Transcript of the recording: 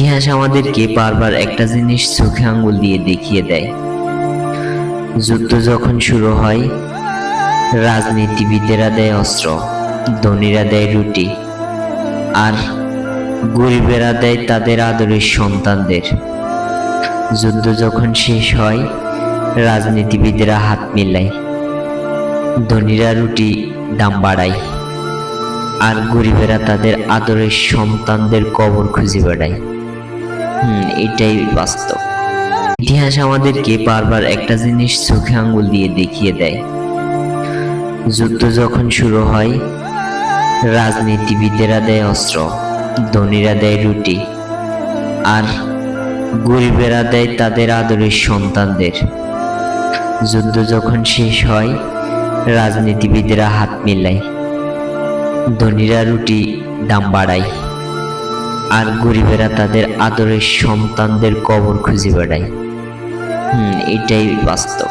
ইতিহাস আমাদেরকে বারবার একটা জিনিস চোখে আঙ্গুল দিয়ে দেখিয়ে দেয়। যুদ্ধ যখন শুরু হয়, রাজনীতিবিদেরা দেয় অস্ত্র, ধনীরা দেয় রুটি, আর গরিবেরা দেয় তাদের আদরের সন্তানদের। যুদ্ধ যখন শেষ হয়, রাজনীতিবিদেরা হাত মিলায়, ধনীরা রুটি দাম বাড়ায়, আর গরিবেরা তাদের আদরের সন্তানদের কবর খুঁজে বেড়ায়। এটাই বাস্তব। ইতিহাস আমাদেরকে বারবার একটা জিনিস চোখে আঙ্গুল দিয়ে দেখিয়ে দেয়। যুদ্ধ যখন শুরু হয়, রাজনীতিবিদেরা দেয় অস্ত্র, ধনীরা দেয় রুটি, আর গরিবেরা দেয় তাদের আদরের সন্তানদের। যুদ্ধ যখন শেষ হয়, রাজনীতিবিদেরা হাত মিলায়, ধনীরা রুটি দাম বাড়ায়, আর গরিবেরা তাদের আদরের সন্তানদের কবর খুঁজে বেড়ায়। এটাই বাস্তব।